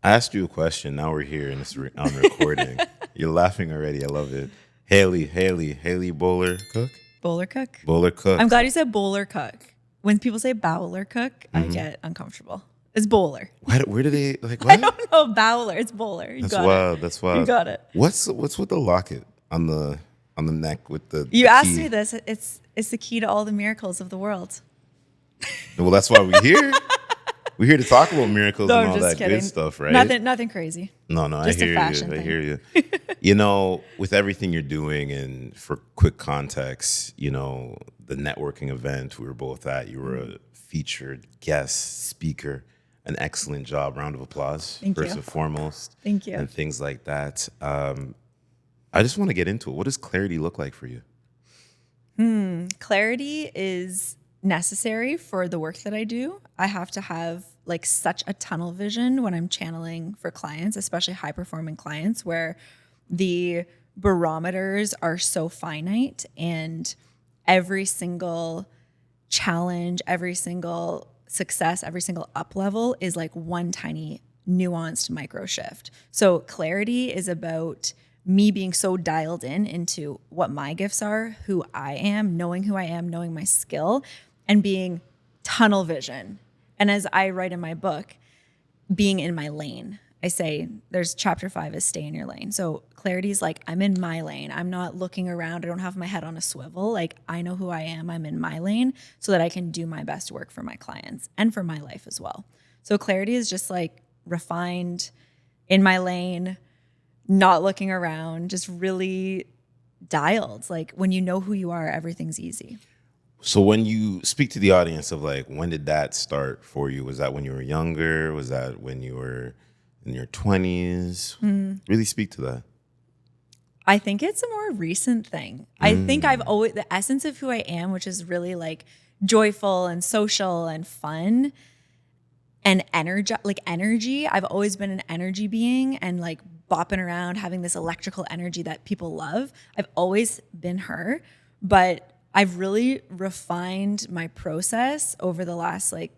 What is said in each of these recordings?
I asked you a question. Now we're here and it's on recording. You're laughing already. I love it. Hailey Bowler-Cooke? Bowler-Cooke? Bowler-Cooke. I'm glad you said Bowler-Cooke. When people say Bowler-Cooke, I get uncomfortable. It's Bowler. Where do they like? I What? don't know. Bowler. It's Bowler. You That's got wild. it. That's wild. You got it. What's with the locket on the neck with the? You the asked key? me this. It's the key to all the miracles of the world. Well, that's why we're here. We're here to talk about miracles No, and I'm all just that kidding. good stuff, right? Nothing crazy. No, Just a I hear fashion you. I thing. hear you. You know, with everything you're doing, and for quick context, you know, the networking event we were both at, you were a featured guest speaker. An excellent job. Round of applause, Thank first you. and foremost. Thank you. And things like that. I just want to get into it. What does clarity look like for you? Clarity is necessary for the work that I do. I have to have like such a tunnel vision when I'm channeling for clients, especially high performing clients where the barometers are so finite and every single challenge, every single success, every single up level is like one tiny nuanced micro shift. So clarity is about me being so dialed into what my gifts are, who I am, knowing my skill, and being tunnel vision. And as I write in my book, being in my lane. I say there's chapter 5 is stay in your lane. So clarity is like, I'm in my lane. I'm not looking around. I don't have my head on a swivel. Like I know who I am. I'm in my lane so that I can do my best work for my clients and for my life as well. So clarity is just like refined, in my lane, not looking around, just really dialed. Like when you know who you are, everything's easy. So when you speak to the audience of like, when did that start for you? Was that when you were younger? Was that when you were in your 20s? Really speak to that. I think it's a more recent thing. I think I've always, the essence of who I am, which is really like joyful and social and fun and energy. I've always been an energy being and like bopping around, having this electrical energy that people love. I've always been her, but I've really refined my process over the last like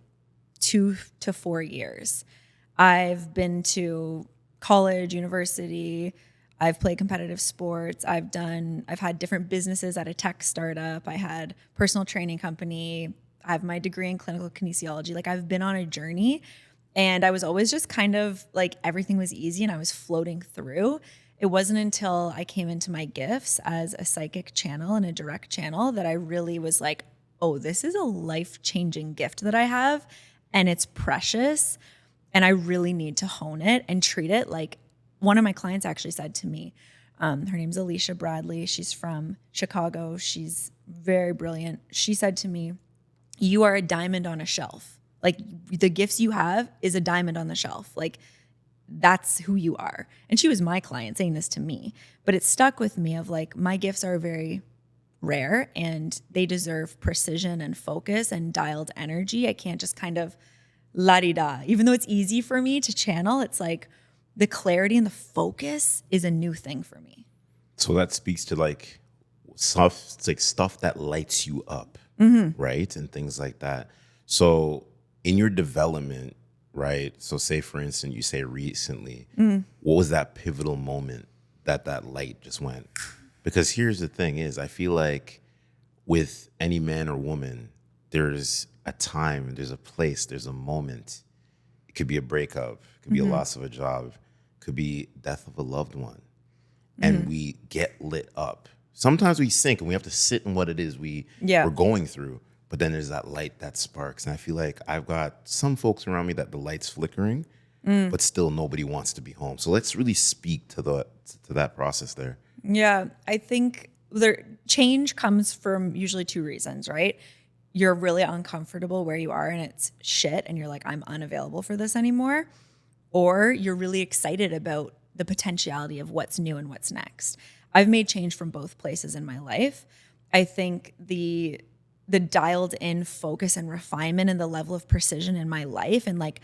2 to 4 years. I've been to college, university. I've played competitive sports. I've had different businesses at a tech startup. I had personal training company. I have my degree in clinical kinesiology. Like I've been on a journey and I was always just kind of like everything was easy and I was floating through. It wasn't until I came into my gifts as a psychic channel and a direct channel that I really was like, oh, this is a life-changing gift that I have and it's precious and I really need to hone it and treat it like one of my clients actually said to me, her name's Alicia Bradley. She's from Chicago. She's very brilliant. She said to me, you are a diamond on a shelf. Like the gifts you have is a diamond on the shelf. Like that's who you are. And she was my client saying this to me, but it stuck with me of like, my gifts are very rare and they deserve precision and focus and dialed energy. I can't just kind of la-di-da. Even though it's easy for me to channel, it's like the clarity and the focus is a new thing for me. So that speaks to like stuff, it's like stuff that lights you up, right? And things like that. So in your development, right? So say, for instance, you say recently, what was that pivotal moment that light just went? Because here's the thing is, I feel like with any man or woman, there's a time, there's a place, there's a moment. It could be a breakup, it could be a loss of a job, it could be death of a loved one. And we get lit up. Sometimes we sink and we have to sit in what it is we're going through. But then there's that light that sparks. And I feel like I've got some folks around me that the light's flickering, but still nobody wants to be home. So let's really speak to that process there. Yeah, I think change comes from usually 2 reasons, right? You're really uncomfortable where you are and it's shit and you're like, I'm unavailable for this anymore. Or you're really excited about the potentiality of what's new and what's next. I've made change from both places in my life. I think the dialed in focus and refinement and the level of precision in my life and like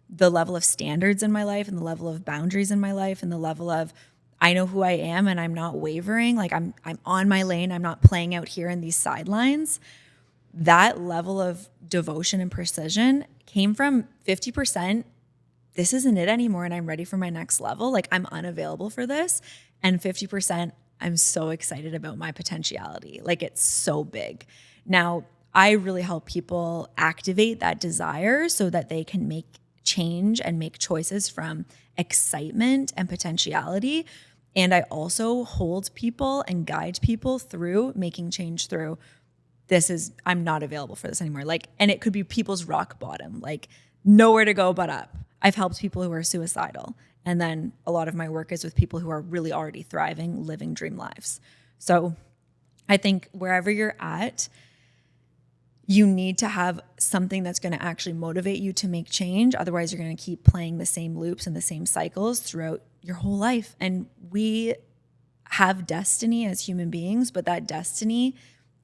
the level of standards in my life and the level of boundaries in my life and the level of I know who I am and I'm not wavering. Like I'm on my lane. I'm not playing out here in these sidelines. That level of devotion and precision came from 50% this isn't it anymore and I'm ready for my next level. Like I'm unavailable for this. And 50%, I'm so excited about my potentiality. Like it's so big. Now, I really help people activate that desire so that they can make change and make choices from excitement and potentiality. And I also hold people and guide people through making change through I'm not available for this anymore. Like, and it could be people's rock bottom, like nowhere to go but up. I've helped people who are suicidal. And then a lot of my work is with people who are really already thriving, living dream lives. So I think wherever you're at, you need to have something that's going to actually motivate you to make change. Otherwise, you're going to keep playing the same loops and the same cycles throughout your whole life. And we have destiny as human beings, but that destiny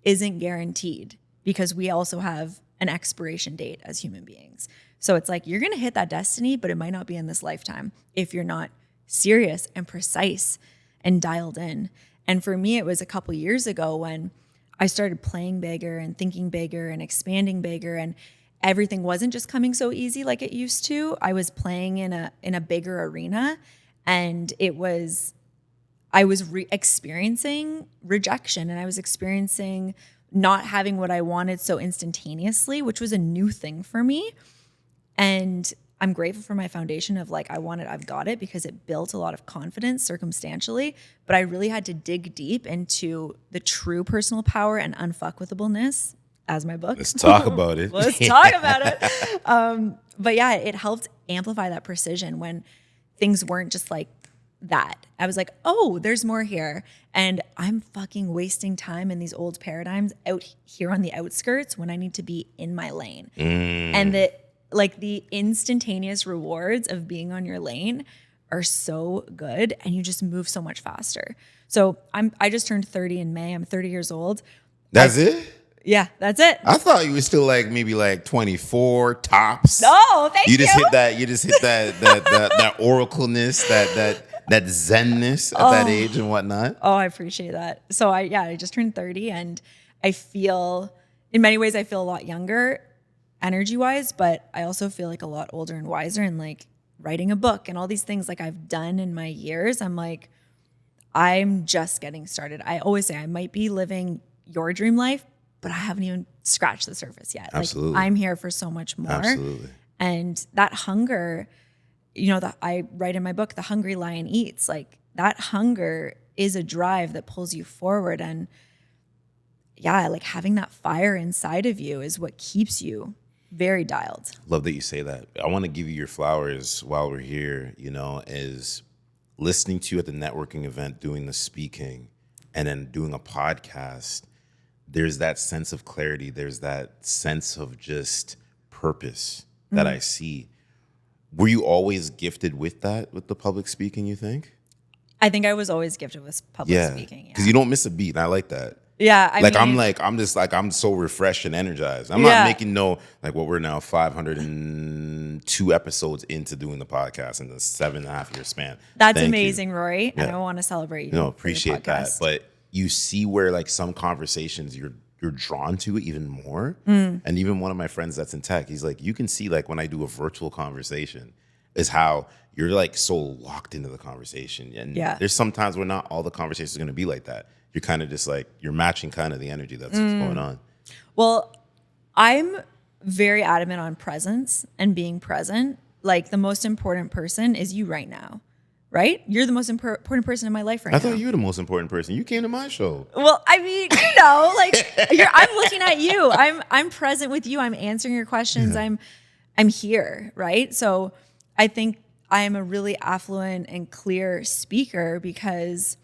isn't guaranteed because we also have an expiration date as human beings. So it's like you're going to hit that destiny, but it might not be in this lifetime if you're not serious and precise and dialed in. And for me, it was a couple years ago when I started playing bigger and thinking bigger and expanding bigger, and everything wasn't just coming so easy like it used to. I was playing in a bigger arena, and I was experiencing rejection, and I was experiencing not having what I wanted so instantaneously, which was a new thing for me. And I'm grateful for my foundation of like, I've got it, because it built a lot of confidence circumstantially, but I really had to dig deep into the true personal power and unfuckwithableness, as my book. Let's talk about it. Let's talk about it. But yeah, it helped amplify that precision when things weren't just like that. I was like, oh, there's more here. And I'm fucking wasting time in these old paradigms out here on the outskirts when I need to be in my lane. And the instantaneous rewards of being on your lane are so good, and you just move so much faster. So I just turned 30 in May. I'm 30 years old. That's it? Yeah, that's it. I thought you were still like maybe like 24 tops. No, thank you. You just hit that oracleness, that zenness at that age and whatnot. Oh, I appreciate that. So I just turned 30, and I feel, in many ways, I feel a lot younger energy wise, but I also feel like a lot older and wiser, and like writing a book and all these things like I've done in my years. I'm like, I'm just getting started. I always say I might be living your dream life, but I haven't even scratched the surface yet. Absolutely. Like, I'm here for so much more. Absolutely. And that hunger, that I write in my book, The Hungry Lion Eats, like that hunger is a drive that pulls you forward. And yeah, like having that fire inside of you is what keeps you very dialed. Love that you say that. I want to give you your flowers while we're here, is listening to you at the networking event, doing the speaking, and then doing a podcast. There's that sense of clarity. There's that sense of just purpose that I see. Were you always gifted with that, with the public speaking, you think? I think I was always gifted with public speaking. Because you don't miss a beat, and I like that. Yeah, I'm so refreshed and energized. I'm not making what we're now 502 episodes into doing the podcast in the 7.5-year span. That's amazing, Rory. And I want to celebrate you. No, appreciate that. But you see where like some conversations you're drawn to even more. And even one of my friends that's in tech, he's like, you can see like when I do a virtual conversation is how you're like so locked into the conversation. And there's sometimes where not all the conversations are going to be like that. You're kind of just like, you're matching kind of the energy that's going on. Well, I'm very adamant on presence and being present. Like the most important person is you right now, right? You're the most important person in my life right now. I thought you were the most important person. You came to my show. Well, I mean, I'm looking at you. I'm present with you. I'm answering your questions. I'm here, right? So I think I am a really affluent and clear speaker because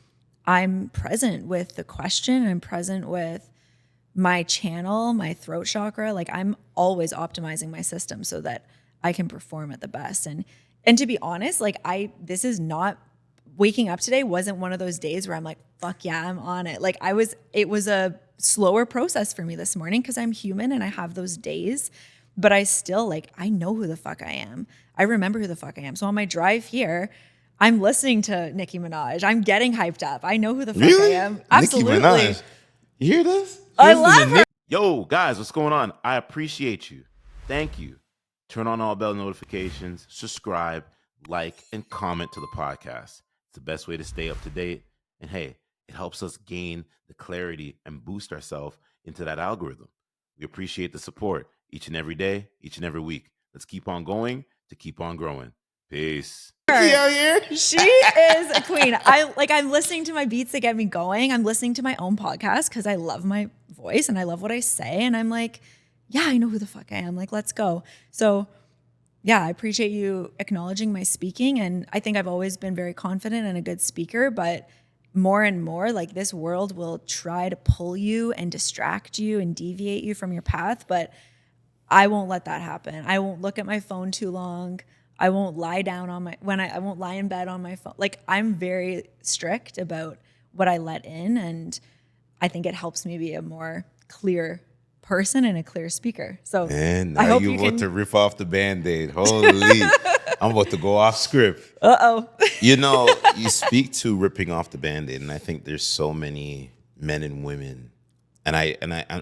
I'm present with the question. I'm present with my channel, my throat chakra. Like I'm always optimizing my system so that I can perform at the best. And to be honest, like this is not, waking up today wasn't one of those days where I'm like, fuck yeah, I'm on it. Like it was a slower process for me this morning because I'm human and I have those days, but I still I know who the fuck I am. I remember who the fuck I am. So on my drive here, I'm listening to Nicki Minaj. I'm getting hyped up. I know who the fuck I am. Absolutely. Nicki Minaj. You hear this? I love her. Yo, guys, what's going on? I appreciate you. Thank you. turn on all bell notifications, subscribe, like, and comment to the podcast. It's the best way to stay up to date. And hey, it helps us gain the clarity and boost ourselves into that algorithm. We appreciate the support each and every day, each and every week. Let's keep on going to keep on growing. Peace. Her. Out here. She is a queen. I'm listening to my beats that get me going. I'm listening to my own podcast because I love my voice and I love what I say. And I'm like, yeah, I know who the fuck I am. Like, let's go. So yeah, I appreciate you acknowledging my speaking. And I think I've always been very confident and a good speaker, but more and more, like, this world will try to pull you and distract you and deviate you from your path. But I won't let that happen. I won't look at my phone too long. I won't lie down on I won't lie in bed on my phone. Like, I'm very strict about what I let in. And I think it helps me be a more clear person and a clear speaker. So And I now hope you you want can to rip off the Band-Aid. Holy. I'm about to go off script. Uh-oh. You know, you speak to ripping off the Band-Aid, and I think there's so many men and women, and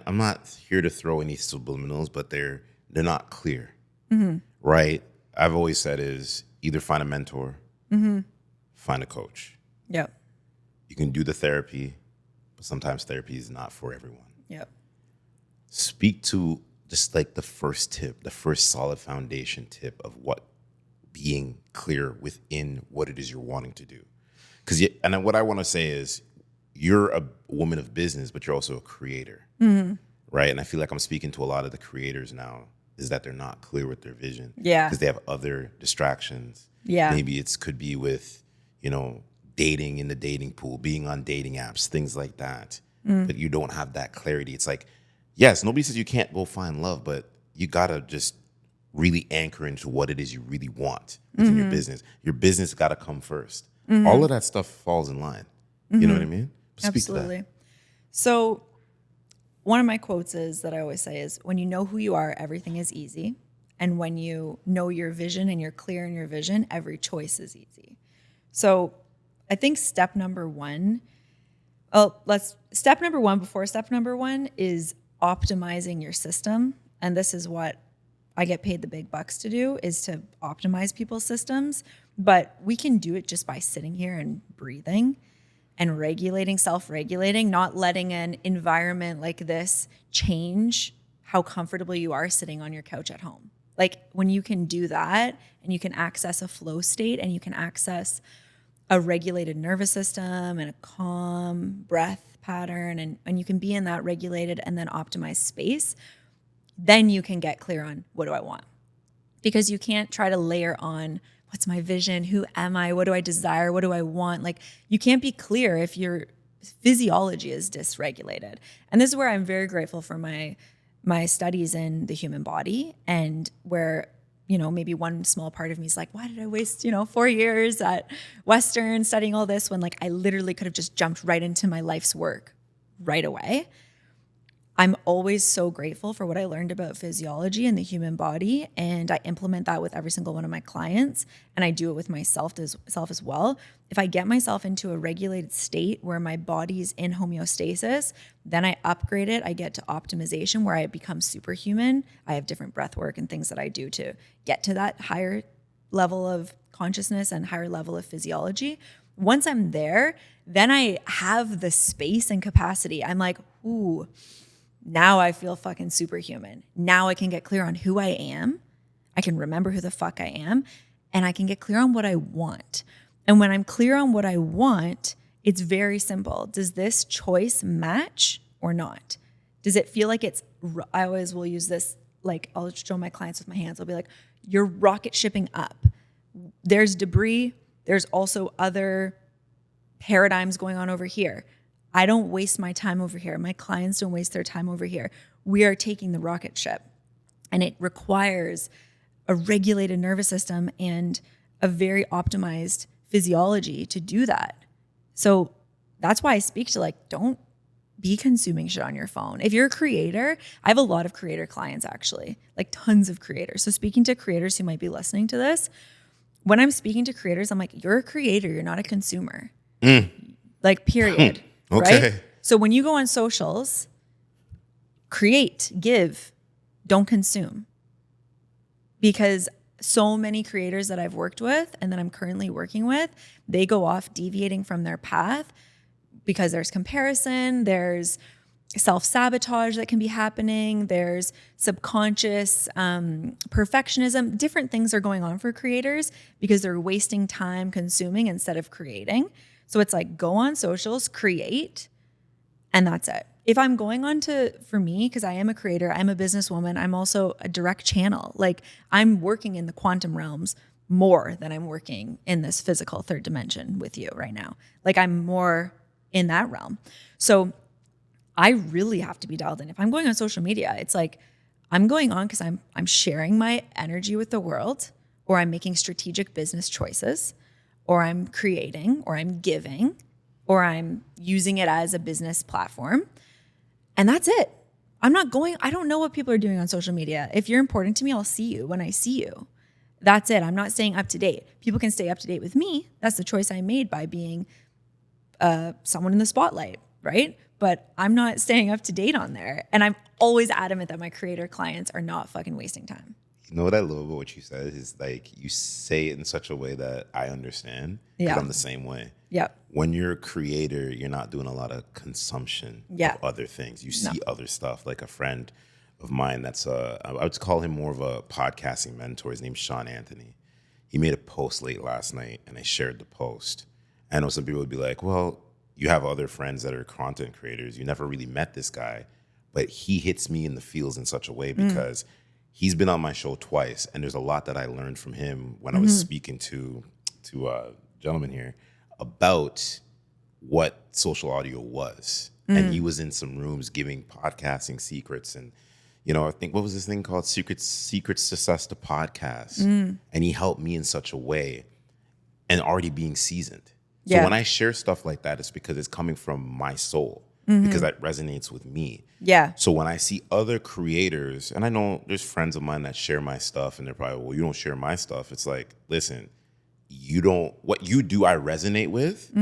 I'm not here to throw any subliminals, but they're not clear, right? I've always said is either find a mentor, find a coach. Yep. You can do the therapy, but sometimes therapy is not for everyone. Yep. Speak to just like the first tip, the first solid foundation tip of what being clear within what it is you're wanting to do. And what I want to say is you're a woman of business, but you're also a creator, right? And I feel like I'm speaking to a lot of the creators now is that they're not clear with their vision. Yeah. Because they have other distractions. Yeah. Maybe could be with, dating in the dating pool, being on dating apps, things like that. But you don't have that clarity. It's like, yes, nobody says you can't go find love, but you got to just really anchor into what it is you really want within your business. Your business got to come first. All of that stuff falls in line. You know what I mean? Speak Absolutely. to that. So one of my quotes is that I always say is, when you know who you are, everything is easy. And when you know your vision and you're clear in your vision, every choice is easy. So I think step number one before step number one is optimizing your system. And this is what I get paid the big bucks to do, is to optimize people's systems. But we can do it just by sitting here and breathing and regulating, self-regulating, not letting an environment like this change how comfortable you are sitting on your couch at home. Like, when you can do that and you can access a flow state and you can access a regulated nervous system and a calm breath pattern, and you can be in that regulated and then optimized space, then you can get clear on, what do I want? Because you can't try to layer on, what's my vision? Who am I? What do I desire? What do I want? Like, you can't be clear if your physiology is dysregulated. And this is where I'm very grateful for my studies in the human body, and where, maybe one small part of me is like, why did I waste, 4 years at Western studying all this when, like, I literally could have just jumped right into my life's work right away. I'm always so grateful for what I learned about physiology and the human body, and I implement that with every single one of my clients, and I do it with myself as well. If I get myself into a regulated state where my body's in homeostasis, then I upgrade it. I get to optimization where I become superhuman. I have different breath work and things that I do to get to that higher level of consciousness and higher level of physiology. Once I'm there, then I have the space and capacity. I'm like, ooh, now I feel fucking superhuman. Now I can get clear on who I am. I can remember who the fuck I am, and I can get clear on what I want. And when I'm clear on what I want, it's very simple. Does this choice match or not? Does it feel like I always will use this, like, I'll show my clients with my hands. I'll be like, you're rocket shipping up. There's debris. There's also other paradigms going on over here. I don't waste my time over here. My clients don't waste their time over here. We are taking the rocket ship, and it requires a regulated nervous system and a very optimized physiology to do that. So that's why I speak to, like, don't be consuming shit on your phone. If you're a creator, I have a lot of creator clients, actually, like tons of creators. So speaking to creators who might be listening to this, when I'm speaking to creators, I'm like, you're a creator. You're not a consumer. Like, period. Okay. Right? So when you go on socials, create, give, don't consume. because so many creators that I've worked with and that I'm currently working with, they go off deviating from their path because there's comparison, there's self-sabotage that can be happening, there's subconscious perfectionism. Different things are going on for creators because they're wasting time consuming instead of creating. So it's like, go on socials, create, and that's it. If I'm going on to, for me, because I am a creator, I'm a businesswoman, I'm also a direct channel. Like, I'm working in the quantum realms more than I'm working in this physical third dimension with you right now. Like, I'm more in that realm. So I really have to be dialed in. If I'm going on social media, it's like, I'm going on because I'm sharing my energy with the world, or I'm making strategic business choices, or I'm creating, or I'm giving, or I'm using it as a business platform. And that's it. I don't know what people are doing on social media. If you're important to me, I'll see you when I see you. That's it. I'm not staying up to date. People can stay up to date with me. That's the choice I made by being someone in the spotlight, right? But I'm not staying up to date on there. And I'm always adamant that my creator clients are not fucking wasting time. You know what I love about what you said is like you say it in such a way that I understand. Yeah. Because I'm the same way. Yep. When you're a creator, you're not doing a lot of consumption of other things. You see other stuff. Like a friend of mine that's I would call him more of a podcasting mentor. His name's Sean Anthony. He made a post late last night and I shared the post. I know some people would be like, well, you have other friends that are content creators. You never really met this guy, but he hits me in the feels in such a way because he's been on my show twice, and there's a lot that I learned from him when I was speaking to a gentleman here about what social audio was. And he was in some rooms giving podcasting secrets, and I think, what was this thing called? Secrets Success to Podcast. And he helped me in such a way, and already being seasoned. So when I share stuff like that, it's because it's coming from my soul, because that resonates with me. Yeah. So when I see other creators, and I know there's friends of mine that share my stuff, and they're probably, well, you don't share my stuff. It's like, listen, what you do, I resonate with,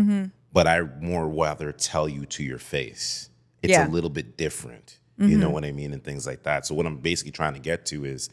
but I more rather tell you to your face. It's a little bit different. You know what I mean? And things like that. So what I'm basically trying to get to is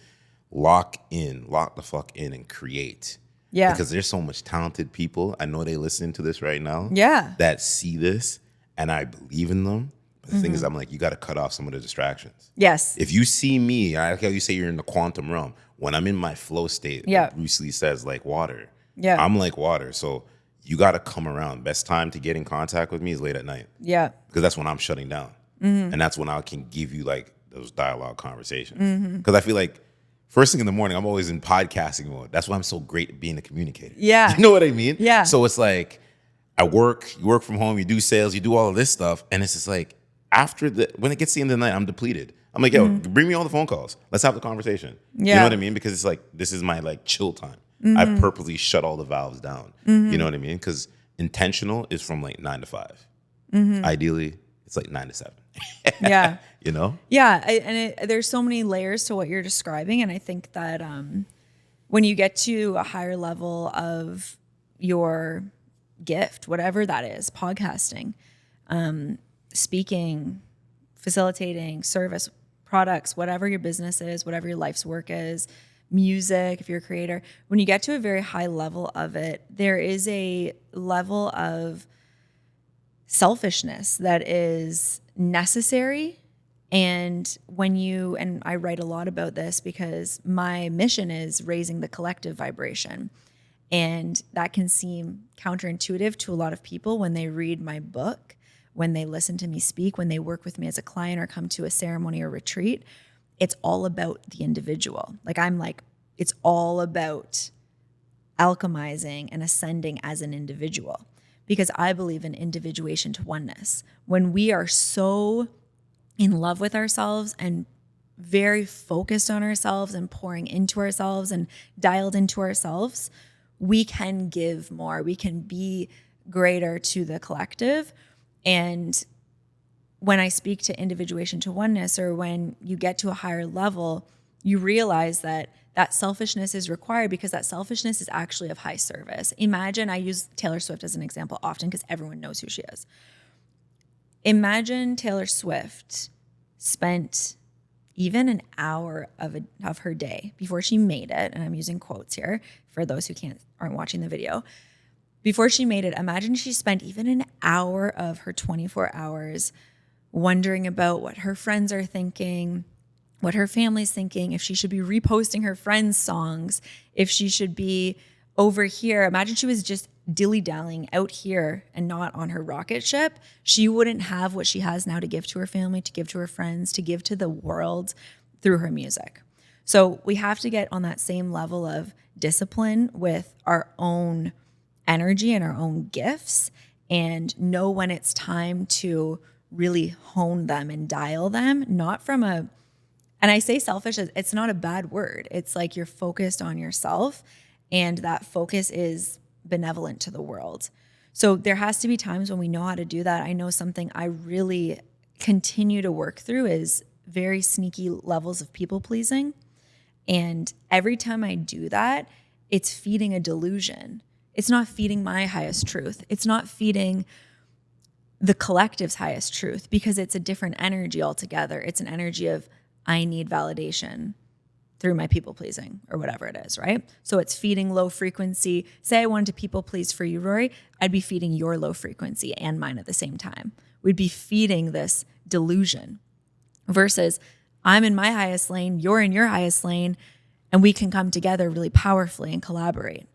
lock the fuck in and create. Yeah. Because there's so much talented people. I know they listen to this right now. Yeah. That see this, and I believe in them. But the thing is, I'm like, you got to cut off some of the distractions. Yes. If you see me, I like how you say you're in the quantum realm. When I'm in my flow state, like Bruce Lee says, like water. Yeah. I'm like water. So you got to come around. Best time to get in contact with me is late at night. Yeah. Because that's when I'm shutting down. And that's when I can give you like those dialogue conversations. Because I feel like first thing in the morning, I'm always in podcasting mode. That's why I'm so great at being a communicator. Yeah. You know what I mean? Yeah. So it's like, you work from home, you do sales, you do all of this stuff. And it's just like, when it gets to the end of the night, I'm depleted. I'm like, yo, bring me all the phone calls. Let's have the conversation. Yeah. You know what I mean? Because it's like, this is my like chill time. I purposely shut all the valves down. You know what I mean? Because intentional is from like 9 to 5. Ideally, it's like 9 to 7. Yeah. You know? Yeah. There's so many layers to what you're describing. And I think that when you get to a higher level of your gift, whatever that is, podcasting, speaking, facilitating, service, products, whatever your business is, whatever your life's work is, music, if you're a creator, when you get to a very high level of it, there is a level of selfishness that is necessary. And and I write a lot about this because my mission is raising the collective vibration. And that can seem counterintuitive to a lot of people when they read my book, when they listen to me speak, when they work with me as a client or come to a ceremony or retreat. It's all about the individual. It's all about alchemizing and ascending as an individual, because I believe in individuation to oneness. When we are so in love with ourselves and very focused on ourselves and pouring into ourselves and dialed into ourselves, we can give more. We can be greater to the collective. And when I speak to individuation to oneness, or when you get to a higher level, you realize that selfishness is required, because that selfishness is actually of high service. Imagine, I use Taylor Swift as an example often because everyone knows who she is. Imagine Taylor Swift spent even an hour of her day before she made it, and I'm using quotes here for those who aren't watching the video, before she made it, imagine she spent even an hour of her 24 hours wondering about what her friends are thinking, what her family's thinking, if she should be reposting her friends' songs, if she should be over here. Imagine she was just dilly-dallying out here and not on her rocket ship. She wouldn't have what she has now to give to her family, to give to her friends, to give to the world through her music. So we have to get on that same level of discipline with our own energy and our own gifts and know when it's time to really hone them and dial them, not from and I say selfish, it's not a bad word. It's like you're focused on yourself, and that focus is benevolent to the world. So there has to be times when we know how to do that. I know something I really continue to work through is very sneaky levels of people pleasing. And every time I do that, it's feeding a delusion. It's not feeding my highest truth. It's not feeding the collective's highest truth, because it's a different energy altogether. It's an energy of, I need validation through my people pleasing or whatever it is, right? So it's feeding low frequency. Say I wanted to people please for you, Rory, I'd be feeding your low frequency and mine at the same time. We'd be feeding this delusion versus I'm in my highest lane, you're in your highest lane, and we can come together really powerfully and collaborate.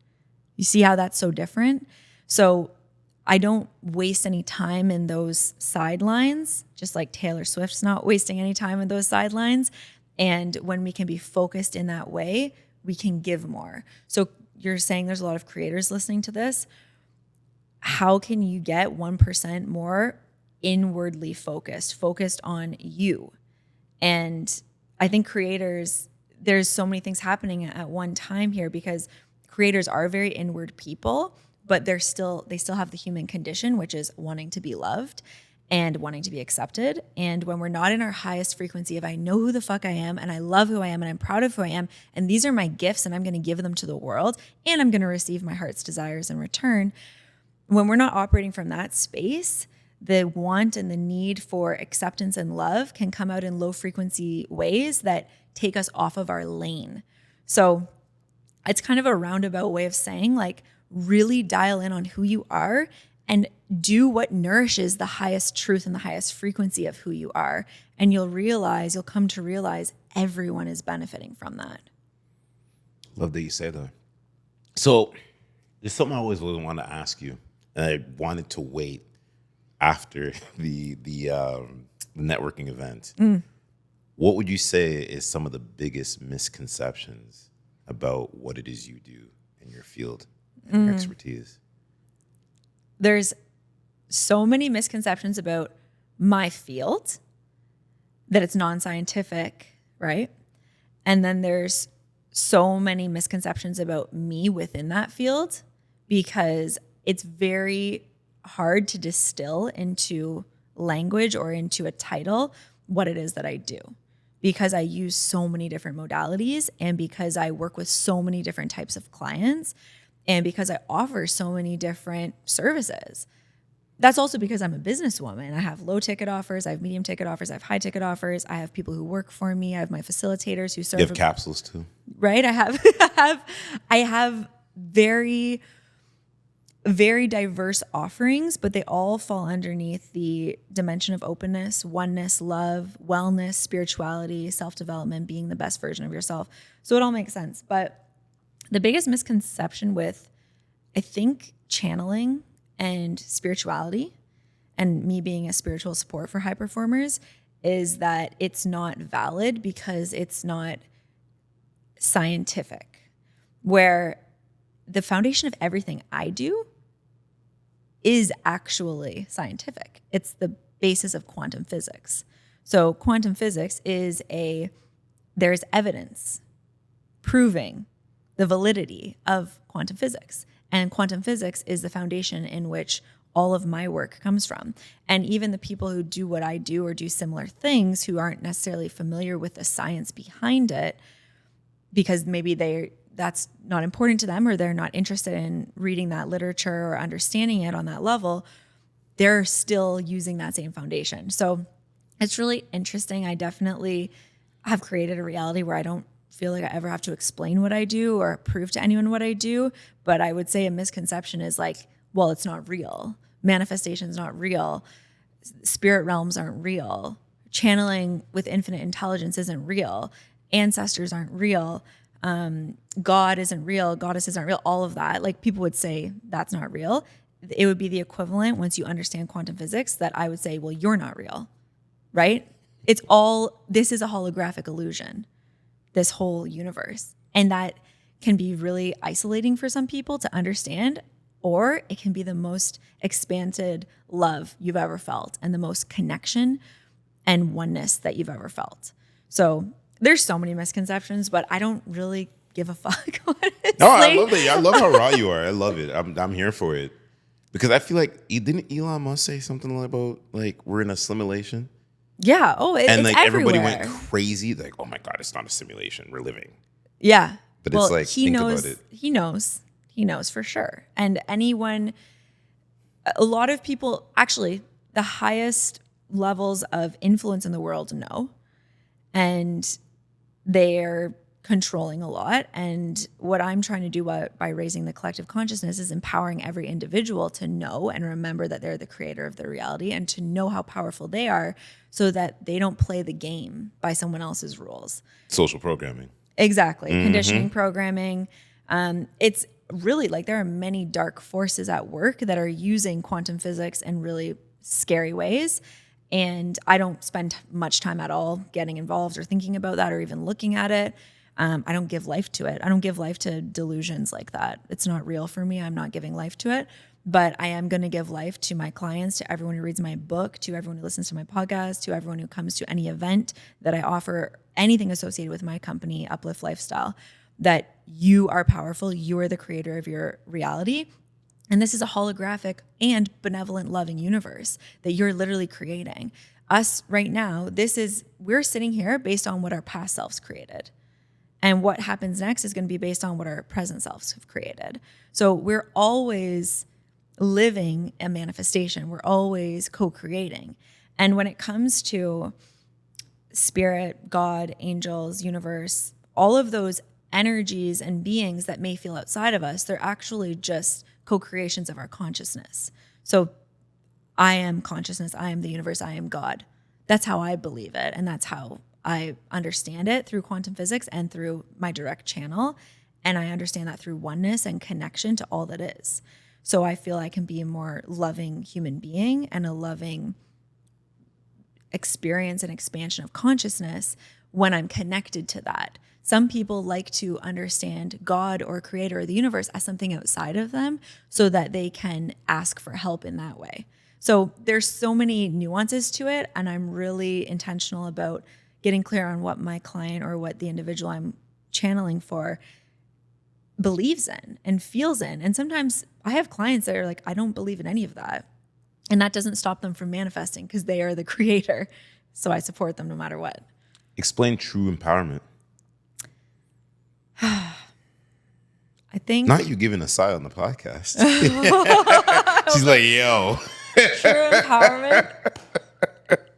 You see how that's so different? So I don't waste any time in those sidelines, just like Taylor Swift's not wasting any time in those sidelines. And when we can be focused in that way, we can give more. So you're saying there's a lot of creators listening to this. How can you get 1% more inwardly focused on you? And I think creators, there's so many things happening at one time here, because creators are very inward people, but they still have the human condition, which is wanting to be loved and wanting to be accepted. And when we're not in our highest frequency of I know who the fuck I am and I love who I am and I'm proud of who I am and these are my gifts and I'm going to give them to the world and I'm going to receive my heart's desires in return, when we're not operating from that space, the want and the need for acceptance and love can come out in low frequency ways that take us off of our lane. So it's kind of a roundabout way of saying, like, really dial in on who you are and do what nourishes the highest truth and the highest frequency of who you are. And you'll come to realize everyone is benefiting from that. Love that you say that. So there's something I always really want to ask you. And I wanted to wait after the networking event. What would you say is some of the biggest misconceptions about what it is you do in your field and your expertise? There's so many misconceptions about my field that it's non-scientific, right? And then there's so many misconceptions about me within that field, because it's very hard to distill into language or into a title what it is that I do, because I use so many different modalities and because I work with so many different types of clients and because I offer so many different services. That's also because I'm a businesswoman. I have low ticket offers, I have medium ticket offers, I have high ticket offers, I have people who work for me, I have my facilitators who serve. You have capsules too, right? I have very, very diverse offerings, but they all fall underneath the dimension of openness, oneness, love, wellness, spirituality, self-development, being the best version of yourself. So it all makes sense. But the biggest misconception with, I think, channeling and spirituality and me being a spiritual support for high performers is that it's not valid because it's not scientific, where the foundation of everything I do is actually scientific. It's the basis of quantum physics. So quantum physics is there's evidence proving the validity of quantum physics. And quantum physics is the foundation in which all of my work comes from. And even the people who do what I do or do similar things who aren't necessarily familiar with the science behind it, because maybe that's not important to them or they're not interested in reading that literature or understanding it on that level, they're still using that same foundation. So it's really interesting. have created a reality where I don't feel like I ever have to explain what I do or prove to anyone what I do. But I would say a misconception is like, well, it's not real. Manifestation's not real. Spirit realms aren't real. Channeling with infinite intelligence isn't real. Ancestors aren't real. God isn't real. Goddesses aren't real. All of that. Like people would say that's not real. It would be the equivalent once you understand quantum physics that I would say, well, you're not real, right? This is a holographic illusion, this whole universe. And that can be really isolating for some people to understand, or it can be the most expanded love you've ever felt and the most connection and oneness that you've ever felt. So there's so many misconceptions, but I don't really give a fuck, honestly. No, I love that. I love how raw you are. I love it. I'm here for it. Because I feel like, didn't Elon Musk say something about like we're in a simulation? Yeah. Oh, and it's like everybody everywhere. went crazy. Like, oh my God, it's not a simulation. We're living. Yeah. But it's like, he think knows, about it. He knows for sure. And a lot of people, actually, the highest levels of influence in the world know. And they're controlling a lot. And what I'm trying to do by raising the collective consciousness is empowering every individual to know and remember that they're the creator of their reality and to know how powerful they are so that they don't play the game by someone else's rules. Social programming. Exactly. Conditioning programming. It's really like there are many dark forces at work that are using quantum physics in really scary ways. And I don't spend much time at all getting involved or thinking about that or even looking at it. I don't give life to it. I don't give life to delusions like that. It's not real for me. I'm not giving life to it. But I am going to give life to my clients, to everyone who reads my book, to everyone who listens to my podcast, to everyone who comes to any event that I offer, anything associated with my company, Uplift Lifestyle, that you are powerful. You are the creator of your reality. And this is a holographic and benevolent, loving universe that you're literally creating. Us right now, we're sitting here based on what our past selves created. And what happens next is going to be based on what our present selves have created. So we're always living a manifestation. We're always co-creating. And when it comes to spirit, God, angels, universe, all of those energies and beings that may feel outside of us, they're actually just co-creations of our consciousness. So I am consciousness, I am the universe, I am God. That's how I believe it. And that's how I understand it through quantum physics and through my direct channel. And I understand that through oneness and connection to all that is. So I feel I can be a more loving human being and a loving experience and expansion of consciousness when I'm connected to that. Some people like to understand God or creator or the universe as something outside of them so that they can ask for help in that way. So there's so many nuances to it, and I'm really intentional about getting clear on what my client or what the individual I'm channeling for believes in and feels in. And sometimes I have clients that are like, I don't believe in any of that. And that doesn't stop them from manifesting because they are the creator. So I support them no matter what. Explain true empowerment. I think not you giving a sigh on the podcast. She's like, yo.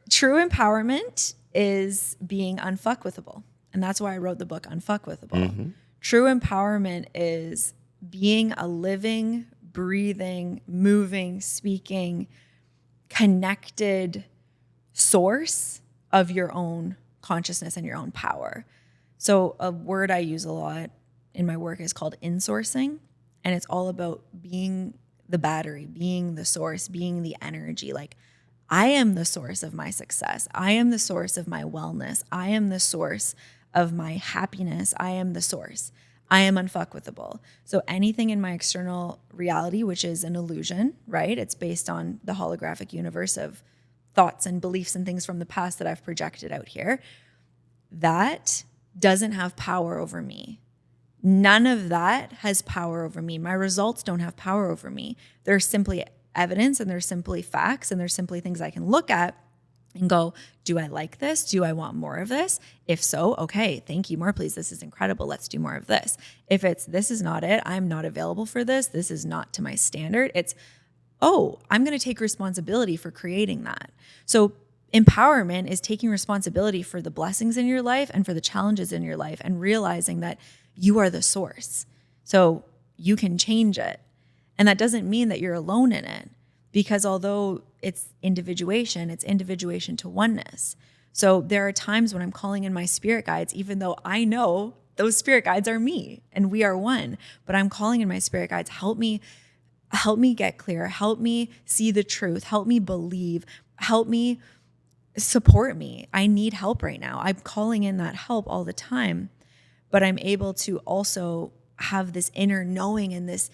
True empowerment is being unfuckwithable. And that's why I wrote the book Unfuckwithable. Mm-hmm. True empowerment is being a living, breathing, moving, speaking, connected source of your own consciousness and your own power. So a word I use a lot in my work is called insourcing. And it's all about being the battery, being the source, being the energy. Like, I am the source of my success. I am the source of my wellness. I am the source of my happiness. I am the source. I am unfuckwithable. So anything in my external reality, which is an illusion, right? It's based on the holographic universe of thoughts and beliefs and things from the past that I've projected out here. That doesn't have power over me. None of that has power over me. My results don't have power over me. They're simply evidence and they're simply facts and they're simply things I can look at and go, do I like this? Do I want more of this? If so, okay, thank you, more please. This is incredible. Let's do more of this. If it's, this is not it, I'm not available for this. This is not to my standard. It's, oh, I'm going to take responsibility for creating that. So empowerment is taking responsibility for the blessings in your life and for the challenges in your life and realizing that you are the source. So you can change it. And that doesn't mean that you're alone in it, because although it's individuation to oneness. So there are times when I'm calling in my spirit guides, even though I know those spirit guides are me and we are one, but I'm calling in my spirit guides, help me get clear, help me see the truth, help me believe, help me support me. I need help right now. I'm calling in that help all the time, but I'm able to also have this inner knowing and this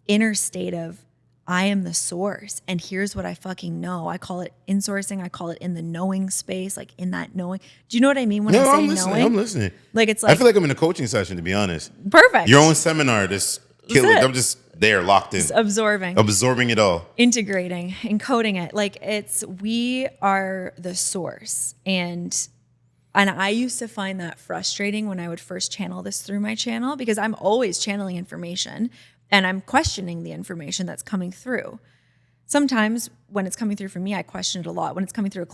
inner state of, I am the source and here's what I fucking know. I call it insourcing. I call it in the knowing space, like in that knowing. Do you know what I mean when I say I'm listening. knowing? I'm listening. Like it's like, I feel like I'm in a coaching session, to be honest. Perfect. Your own seminar, just killing. I'm just there, locked in. Just absorbing it all. Integrating, encoding it. Like we are the source. And I used to find that frustrating when I would first channel this through my channel, because I'm always channeling information and I'm questioning the information that's coming through. Sometimes when it's coming through for me, I question it a lot. When it's coming through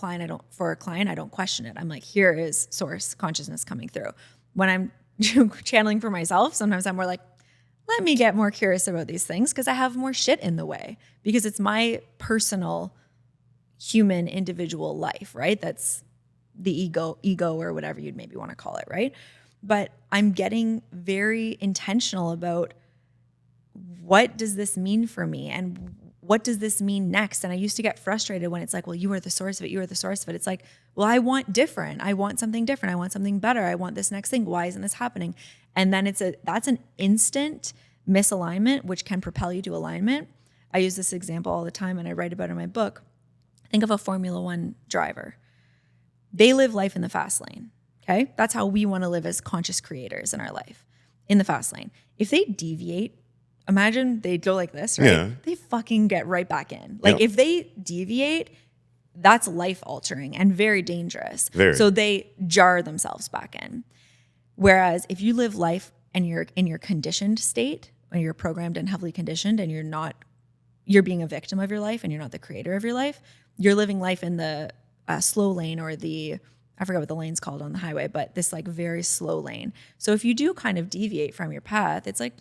for a client, I don't question it. I'm like, here is source consciousness coming through. When I'm channeling for myself, sometimes I'm more like, let me get more curious about these things because I have more shit in the way, because it's my personal human individual life, right? That's the ego or whatever you'd maybe want to call it, right? But I'm getting very intentional about, what does this mean for me? And what does this mean next? And I used to get frustrated when it's like, well, you are the source of it. You are the source of it. It's like, well, I want different. I want something different. I want something better. I want this next thing. Why isn't this happening? And then that's an instant misalignment, which can propel you to alignment. I use this example all the time and I write about it in my book. Think of a Formula One driver. They live life in the fast lane. Okay. That's how we want to live as conscious creators in our life, in the fast lane. If they deviate, imagine they go like this, right? Yeah. They fucking get right back in. Like if they deviate, that's life altering and very dangerous. So they jar themselves back in. Whereas if you live life and you're in your conditioned state, when you're programmed and heavily conditioned and you're being a victim of your life and you're not the creator of your life, you're living life in the slow lane, or I forgot what the lane's called on the highway, but this like very slow lane. So if you do kind of deviate from your path, it's like,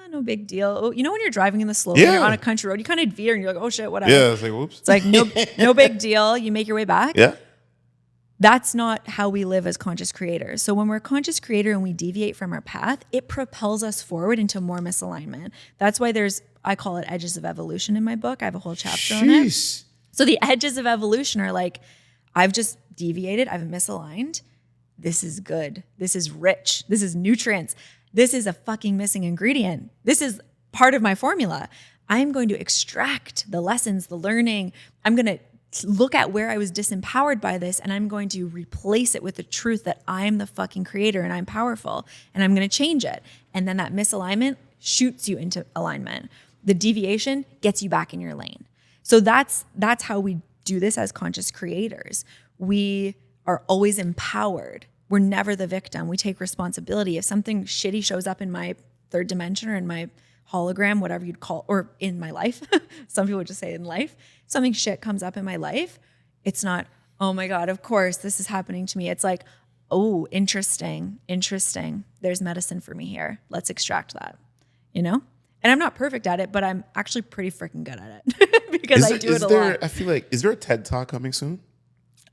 no big deal. You know, when you're driving in the slow lane, you're on a country road, you kind of veer and you're like, oh shit, whatever. Yeah, it's like, whoops. It's like, no big deal. You make your way back. Yeah. That's not how we live as conscious creators. So when we're a conscious creator and we deviate from our path, it propels us forward into more misalignment. That's why I call it edges of evolution in my book. I have a whole chapter on it. So the edges of evolution are like, I've just deviated. I've misaligned. This is good. This is rich. This is nutrients. This is a fucking missing ingredient. This is part of my formula. I'm going to extract the lessons, the learning. I'm going to look at where I was disempowered by this, and I'm going to replace it with the truth that I'm the fucking creator and I'm powerful, and I'm going to change it. And then that misalignment shoots you into alignment. The deviation gets you back in your lane. So that's how we do this as conscious creators. We are always empowered. We're never the victim. We take responsibility. If something shitty shows up in my third dimension or in my hologram, whatever you'd call, or in my life, some people would just say in life, something shit comes up in my life, it's not, oh my God, of course this is happening to me. It's like, oh, interesting. There's medicine for me here. Let's extract that, you know? And I'm not perfect at it, but I'm actually pretty freaking good at it because I do it a lot. I feel like, is there a TED Talk coming soon?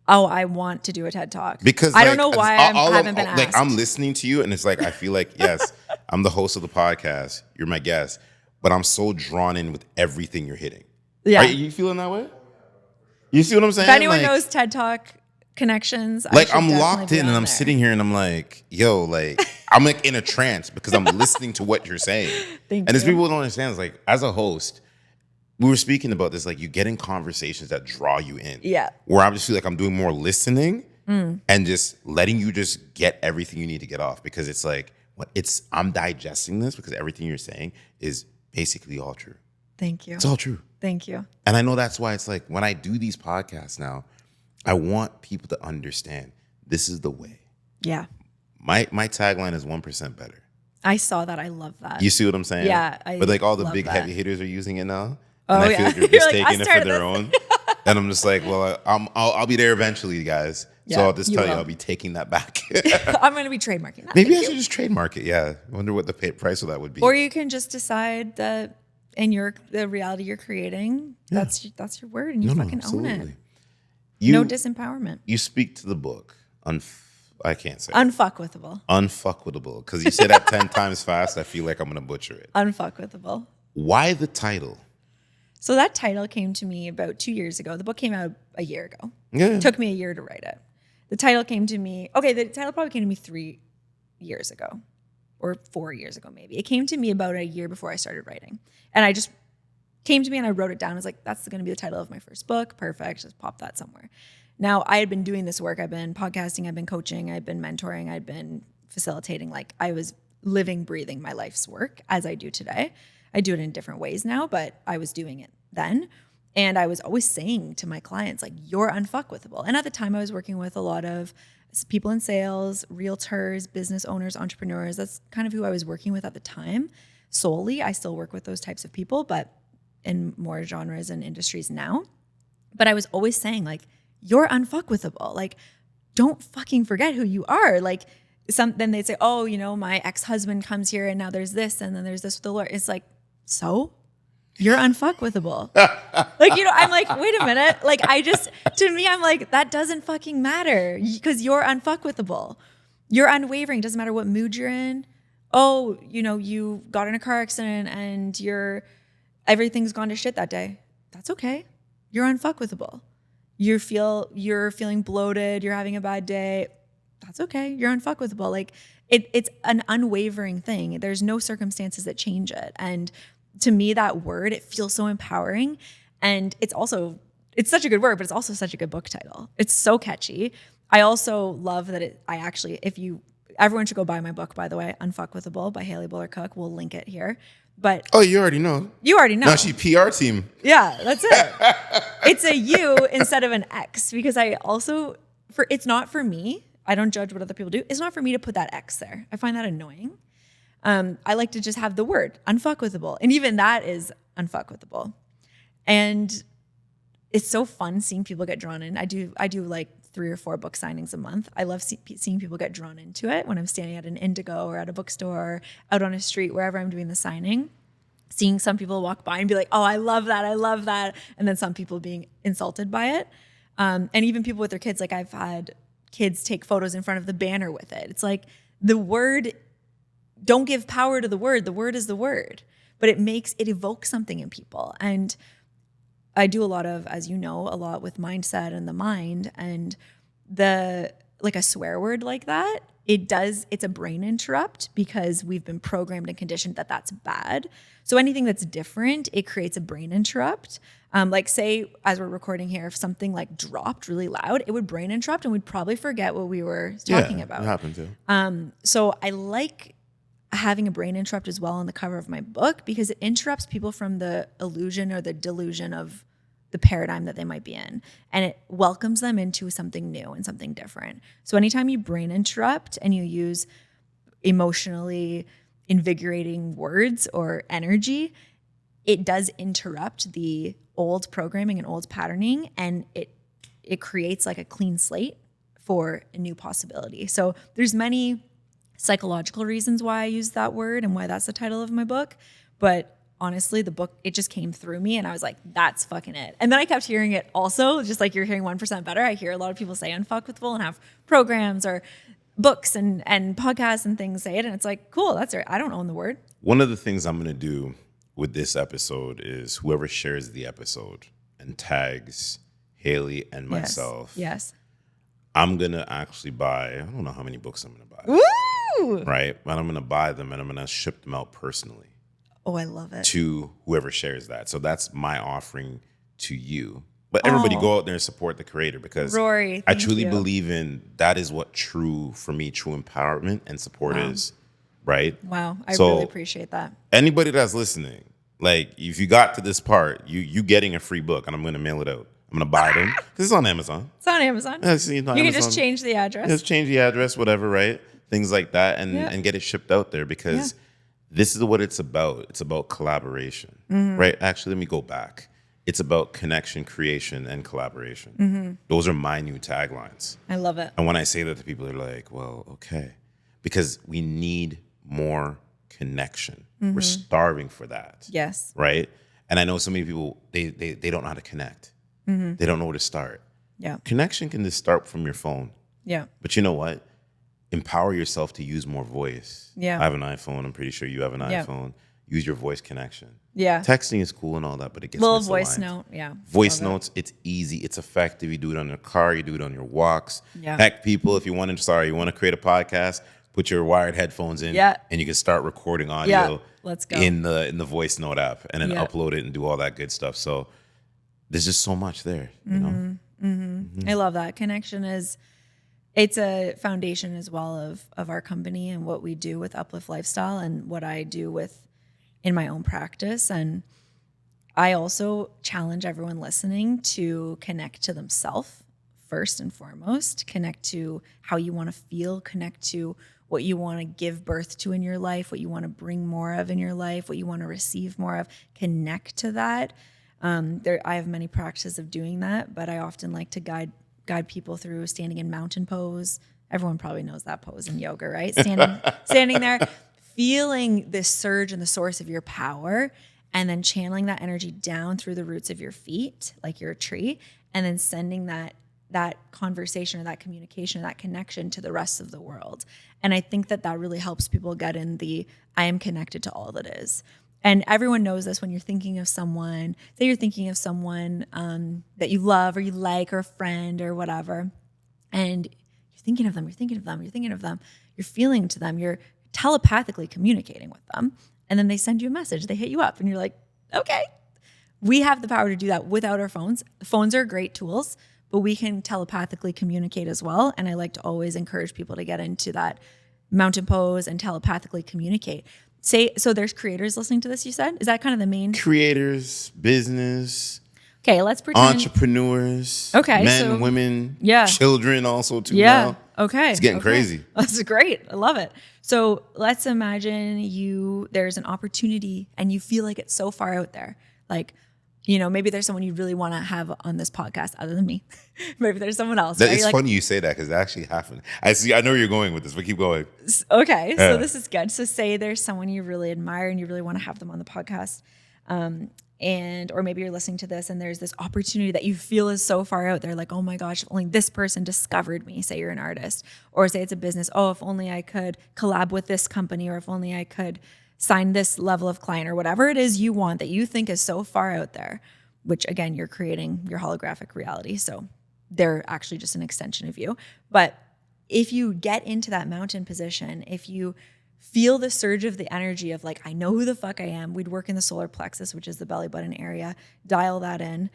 Oh, I want to do a TED Talk. Because I don't know why I haven't been asked. Like, I'm listening to you and it's like, I feel like, yes, I'm the host of the podcast. You're my guest. But I'm so drawn in with everything you're hitting. Yeah. Are you feeling that way? You see what I'm saying? If anyone knows TED Talk connections, like I'm locked in and I'm sitting here and I'm like, yo, like I'm like in a trance because I'm listening to what you're saying. Thank and you. as people don't understand, it's like, as a host, we were speaking about this, like you get in conversations that draw you in. Yeah. Where I just feel like I'm doing more listening and just letting you just get everything you need to get off, because it's like, I'm digesting this because everything you're saying is basically all true. Thank you. It's all true. Thank you. And I know that's why it's like, when I do these podcasts now, I want people to understand this is the way. Yeah. My tagline is 1% better. I saw that. I love that. You see what I'm saying? Yeah. But like all the big heavy hitters are using it now. Oh, and I yeah. feel like they're just taking it for their own. And I'm just like, well, I'll be there eventually, guys. So Yeah, I'll just you tell you, will. I'll be taking that back. I'm going to be trademarking that. Maybe Thank I you. should just trademark it. Yeah. I wonder what the price of that would be. Or you can just decide that in the reality you're creating, that's your word, and you fucking own it. No disempowerment. You speak to the book. I can't say Unfuckwithable. Unfuckwithable. Because you say that 10 times fast, I feel like I'm going to butcher it. Unfuckwithable. Why the title? So that title came to me about 2 years ago. The book came out a year ago. Yeah. It took me a year to write it. The title came to me. Okay, the title probably came to me 3 years ago. Or 4 years ago, maybe. It came to me about a year before I started writing. And I just came to me and I wrote it down. I was like, that's going to be the title of my first book. Perfect. Just pop that somewhere. Now, I had been doing this work. I've been podcasting. I've been coaching. I've been mentoring. I've been facilitating. Like, I was living, breathing my life's work as I do today. I do it in different ways now, but I was doing it then. And I was always saying to my clients, like, you're unfuckwithable. And at the time, I was working with a lot of people in sales, realtors, business owners, entrepreneurs. That's kind of who I was working with at the time. Solely, I still work with those types of people, but in more genres and industries now. But I was always saying, like, you're unfuckwithable. Like, don't fucking forget who you are. Like, then they'd say, oh, my ex-husband comes here and now there's this and then there's this with the Lord. It's like, so? You're unfuckwithable. Like, I'm like, wait a minute. Like, to me, I'm like, that doesn't fucking matter because you're unfuckwithable. You're unwavering. Doesn't matter what mood you're in. Oh, you got in a car accident and everything's gone to shit that day. That's okay. You're unfuckwithable. You're feeling bloated. You're having a bad day. That's okay. You're unfuckwithable. Like, it's an unwavering thing. There's no circumstances that change it. And to me, that word, it feels so empowering. And it's such a good word, but it's also such a good book title. It's so catchy. I also love that everyone should go buy my book, by the way, Unfuckwithable by Hailey Bowler-Cooke. We'll link it here. But you already know. You already know. Now she PR team. Yeah, that's it. It's a U instead of an X because it's not for me. I don't judge what other people do. It's not for me to put that X there. I find that annoying. I like to just have the word unfuckwithable. And even that is unfuckwithable. And it's so fun seeing people get drawn in. I do like 3 or 4 book signings a month. I love seeing people get drawn into it when I'm standing at an Indigo or at a bookstore or out on a street, wherever I'm doing the signing. Seeing some people walk by and be like, oh, I love that. I love that. And then some people being insulted by it. And even people with their kids, like I've had kids take photos in front of the banner with it. It's like the word, don't give power to the word. The word is the word, but it evokes something in people. And I do a lot with mindset and the mind, and like a swear word like that. It's a brain interrupt because we've been programmed and conditioned that that's bad. So anything that's different, it creates a brain interrupt. Like say, as we're recording here, if something like dropped really loud, it would brain interrupt and we'd probably forget what we were talking about. It happened too. So I like having a brain interrupt as well on the cover of my book because it interrupts people from the illusion or the delusion of the paradigm that they might be in. And it welcomes them into something new and something different. So anytime you brain interrupt and you use emotionally invigorating words or energy, it does interrupt the old programming and old patterning, and it creates like a clean slate for a new possibility. So there's many psychological reasons why I use that word and why that's the title of my book. But honestly, the book, it just came through me and I was like, that's fucking it. And then I kept hearing it also, just like you're hearing 1% better. I hear a lot of people say unfuckwithable and have programs or books and podcasts and things say it. And it's like, cool, that's right. I don't own the word. One of the things I'm going to do with this episode is whoever shares the episode and tags Hailey and myself. Yes. I'm going to actually buy, I don't know how many books I'm going to buy. Woo! Right? But I'm going to buy them and I'm going to ship them out personally. Oh, I love it. To whoever shares that. So that's my offering to you. But everybody go out there and support the creator because Rory, I truly believe in that is what true empowerment and support is. Right? Wow. I really appreciate that. Anybody that's listening, like if you got to this part, you getting a free book and I'm going to mail it out. I'm going to buy them. This is on Amazon. It's on Amazon. You can just change the address. Just change the address, whatever, right? Things like that and get it shipped out there because this is what it's about. It's about collaboration, right? Actually, let me go back. It's about connection, creation, and collaboration. Those are my new taglines. I love it. And when I say that to people, they're like, well, okay. Because we need more connection. We're starving for that. Yes. Right? And I know so many people, they don't know how to connect. They don't know where to start. Yeah. Connection can just start from your phone. Yeah. But you know what? Empower yourself to use more voice. Yeah. I have an iPhone. I'm pretty sure you have an Yeah. iPhone. Use your voice connection. Yeah. Texting is cool and all that, but it gets Little misaligned. voice note. Yeah. Voice Love it. notes, it's easy, it's effective. You do it on your car, you do it on your walks. Yeah. Heck, people, if you want to create a podcast, put your wired headphones in, Yeah. and you can start recording audio. Yeah. Let's go. in the voice note app, and then Yeah. upload it and do all that good stuff. So there's just so much there, you know. I love that. Connection it's a foundation as well of our company and what we do with Uplift Lifestyle and what I do in my own practice. And I also challenge everyone listening to connect to themselves first and foremost, connect to how you want to feel, connect to what you want to give birth to in your life, what you want to bring more of in your life, what you want to receive more of, connect to that. I have many practices of doing that, but I often like to guide people through standing in mountain pose. Everyone probably knows that pose in yoga, right? Standing there, feeling this surge and the source of your power, and then channeling that energy down through the roots of your feet, like you're a tree, and then sending that conversation or that communication or that connection to the rest of the world. And I think that really helps people get in I am connected to all that is. And everyone knows this when you're thinking of someone, say you're thinking of someone that you love or you like, or a friend or whatever, and you're thinking of them, you're feeling to them, you're telepathically communicating with them. And then they send you a message, they hit you up, and you're like, okay. We have the power to do that without our phones. Phones are great tools, but we can telepathically communicate as well. And I like to always encourage people to get into that mountain pose and telepathically communicate. So there's creators listening to this, you said? Is that kind of the main? Creators, business. Okay, let's pretend. Entrepreneurs. Okay, men, women, children also too. Yeah. Now. Okay. It's getting crazy. That's great. I love it. So let's imagine there's an opportunity and you feel like it's so far out there. Like, maybe there's someone you really want to have on this podcast other than me. Maybe there's someone else. Right? It's funny you say that because it actually happened. I know where you're going with this, but keep going. Okay. So this is good. So say there's someone you really admire and you really want to have them on the podcast. Or maybe you're listening to this and there's this opportunity that you feel is so far out there. Like, oh my gosh, if only this person discovered me. Say you're an artist, or say it's a business. Oh, if only I could collab with this company, or if only I could sign this level of client, or whatever it is you want that you think is so far out there, which again, you're creating your holographic reality. So they're actually just an extension of you. But if you get into that mountain position, if you feel the surge of the energy of like, I know who the fuck I am, we'd work in the solar plexus, which is the belly button area, dial that in,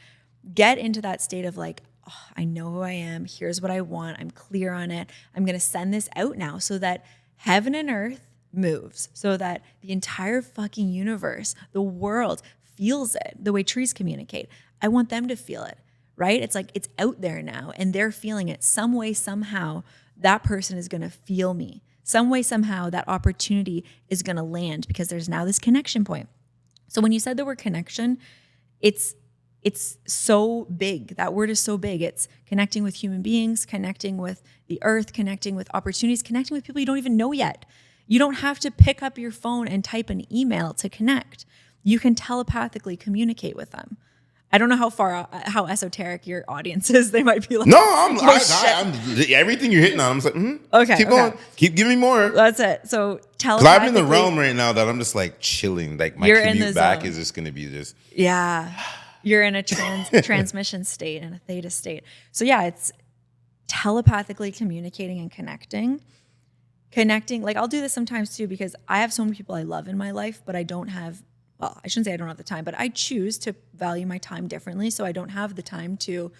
get into that state of like, oh, I know who I am, here's what I want, I'm clear on it, I'm gonna send this out now so that heaven and earth moves, so that the entire fucking universe, the world feels it the way trees communicate. I want them to feel it, right? It's like it's out there now and they're feeling it. Some way, somehow, that person is going to feel me. Some way, somehow, that opportunity is going to land because there's now this connection point. So when you said the word connection, it's so big. That word is so big. It's connecting with human beings, connecting with the earth, connecting with opportunities, connecting with people you don't even know yet. You don't have to pick up your phone and type an email to connect. You can telepathically communicate with them. I don't know how esoteric your audience is. They might be like, no, I'm everything you're hitting on. I'm just like, okay, keep going, keep giving me more. That's it. So telepathically, because I'm in the realm right now that I'm just like chilling. Like my commute back is just gonna be just You're in a transmission state and a theta state. So yeah, it's telepathically communicating and connecting. Like I'll do this sometimes too because I have so many people I love in my life, but I don't have. Well, I shouldn't say I don't have the time, but I choose to value my time differently. So I don't have the time to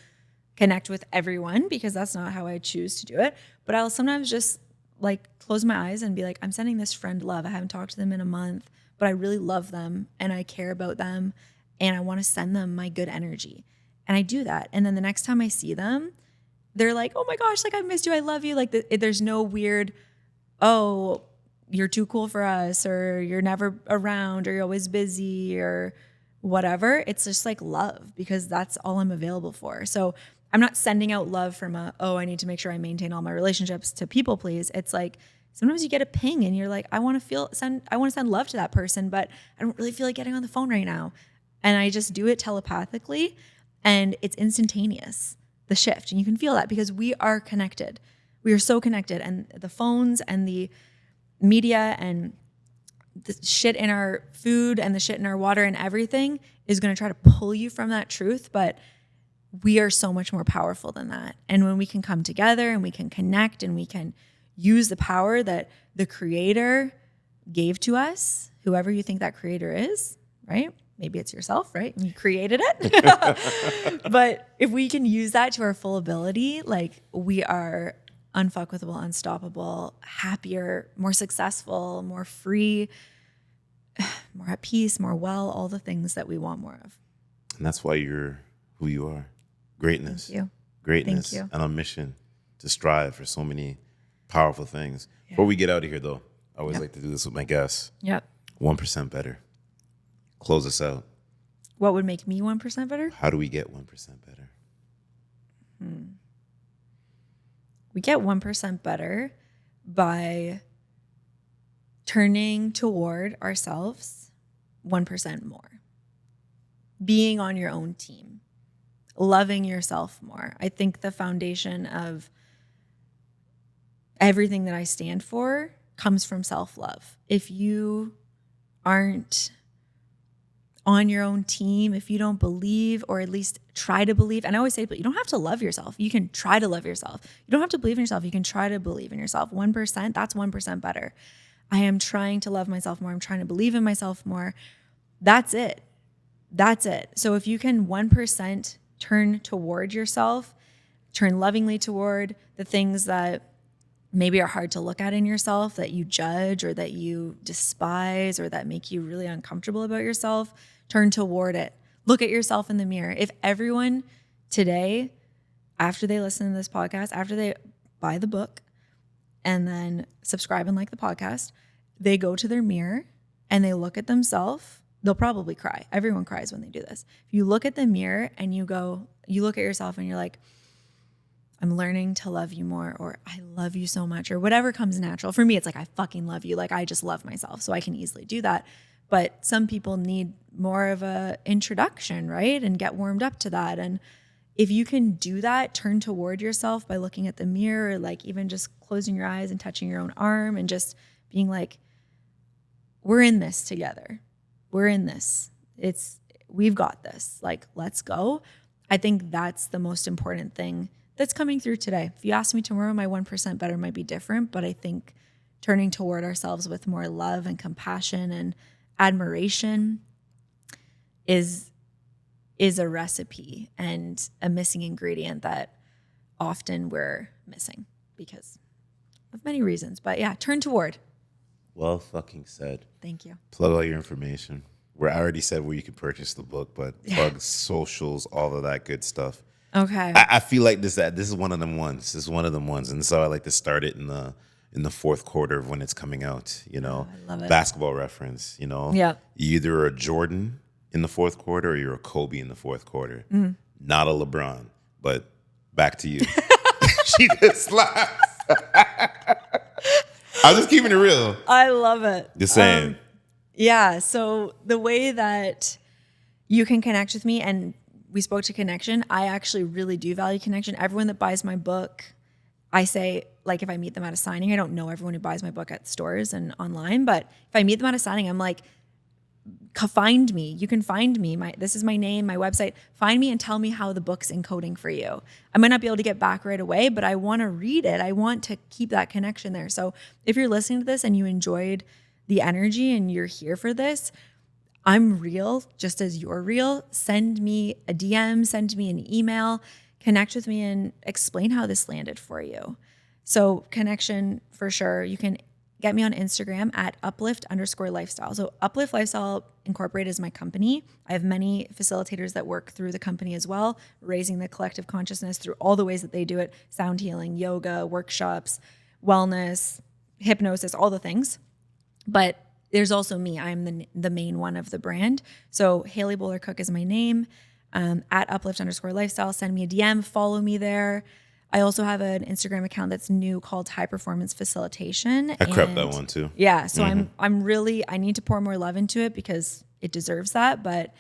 connect with everyone because that's not how I choose to do it. But I'll sometimes just like close my eyes and be like, I'm sending this friend love. I haven't talked to them in a month, but I really love them and I care about them and I want to send them my good energy. And I do that. And then the next time I see them, they're like, oh my gosh, like I missed you. I love you. Like there's no weird, oh, you're too cool for us, or you're never around, or you're always busy, or whatever. It's just like love, because that's all I'm available for. So I'm not sending out love from I need to make sure I maintain all my relationships to people please. It's like sometimes you get a ping and you're like, I want to send love to that person, but I don't really feel like getting on the phone right now. And I just do it telepathically, and it's instantaneous, the shift. And you can feel that because we are connected. We are so connected, and the phones and the media and the shit in our food and the shit in our water and everything is going to try to pull you from that truth. But we are so much more powerful than that. And when we can come together and we can connect and we can use the power that the creator gave to us, whoever you think that creator is, right? Maybe it's yourself, right? You created it. But if we can use that to our full ability, like we are unfuckwithable, unstoppable, happier, more successful, more free, more at peace, more well, all the things that we want more of. And that's why you're who you are. Greatness. Thank you. Greatness. Thank you. And on a mission to strive for so many powerful things. Yeah. Before we get out of here, though, I always like to do this with my guests. Yep. 1% better. Close us out. What would make me 1% better? How do we get 1% better? We get 1% better by turning toward ourselves 1% more. Being on your own team. Loving yourself more. I think the foundation of everything that I stand for comes from self-love. If you aren't on your own team, if you don't believe, or at least try to believe, and I always say, but you don't have to love yourself. You can try to love yourself. You don't have to believe in yourself. You can try to believe in yourself. 1%, that's 1% better. I am trying to love myself more. I'm trying to believe in myself more. That's it. That's it. So if you can 1% turn toward yourself, turn lovingly toward the things that maybe are hard to look at in yourself, that you judge or that you despise or that make you really uncomfortable about yourself, turn toward it. Look at yourself in the mirror. If everyone today, after they listen to this podcast, after they buy the book and then subscribe and like the podcast, they go to their mirror and they look at themselves, they'll probably cry. Everyone cries when they do this. If you look at the mirror and you look at yourself and you're like, I'm learning to love you more, or I love you so much, or whatever comes natural. For me, it's like, I fucking love you. Like, I just love myself, so I can easily do that. But some people need more of a introduction, right? And get warmed up to that. And if you can do that, turn toward yourself by looking at the mirror, like even just closing your eyes and touching your own arm and just being like, we're in this together. We're in this. We've got this. Like, let's go. I think that's the most important thing that's coming through today. If you ask me tomorrow, my 1% better might be different, but I think turning toward ourselves with more love and compassion and admiration is a recipe and a missing ingredient that often we're missing because of many reasons. But yeah, turn toward. Well fucking said. Thank you. Plug all your information. I already said where you can purchase the book, but plug socials, all of that good stuff. Okay. I feel like this is one of them ones. This is one of them ones. And so I like to start it in the fourth quarter of when it's coming out, you know. I love it. Basketball reference, you know. Yeah. You either are a Jordan in the fourth quarter or you're a Kobe in the fourth quarter. Not a LeBron. But back to you. She just laughs. I'm just keeping it real. I love it. Just saying. Yeah. So the way that you can connect with me, and we spoke to connection, I actually really do value connection. Everyone that buys my book, I say, like, if I meet them at a signing, I don't know everyone who buys my book at stores and online, but if I meet them at a signing, I'm like, find me. You can find me. This is my name, my website. Find me and tell me how the book's encoding for you. I might not be able to get back right away, but I want to read it. I want to keep that connection there. So if you're listening to this and you enjoyed the energy and you're here for this, I'm real just as you're real. Send me a DM, send me an email, connect with me and explain how this landed for you. So connection for sure. You can get me on Instagram at uplift_lifestyle. So Uplift Lifestyle Incorporated is my company. I have many facilitators that work through the company as well, raising the collective consciousness through all the ways that they do it: sound healing, yoga, workshops, wellness, hypnosis, all the things. But there's also me. I'm the main one of the brand. So Hailey Bowler-Cooke is my name. At @uplift_lifestyle. Send me a DM. Follow me there. I also have an Instagram account that's new called High Performance Facilitation. I crept that one too. Yeah. So I'm really, I need to pour more love into it because it deserves that. But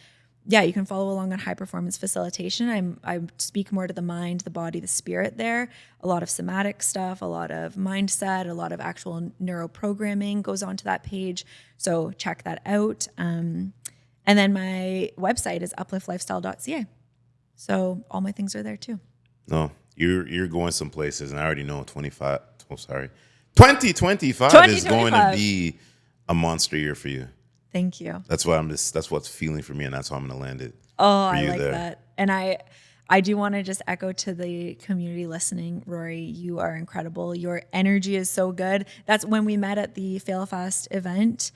yeah, you can follow along on High Performance Facilitation. I speak more to the mind, the body, the spirit there. A lot of somatic stuff, a lot of mindset, a lot of actual neuroprogramming goes onto that page. So check that out. And then my website is upliftlifestyle.ca. So all my things are there too. No, you're going some places, and I already know 2025 is going to be a monster year for you. Thank you. That's what's feeling for me, and that's how I'm going to land it. Oh, I like that. And I do want to just echo to the community listening, Rory, you are incredible. Your energy is so good. That's when we met at the Fail Fast event.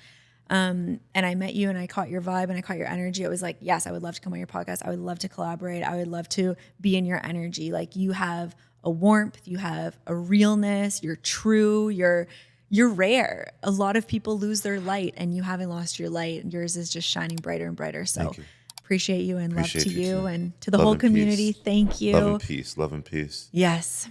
And I met you and I caught your vibe and I caught your energy. It was like, yes, I would love to come on your podcast. I would love to collaborate. I would love to be in your energy. Like you have a warmth, you have a realness, you're true, you're rare. A lot of people lose their light and you haven't lost your light. Yours is just shining brighter and brighter. So appreciate you and love to you and to the whole community. Thank you. Love and peace. Love and peace. Yes.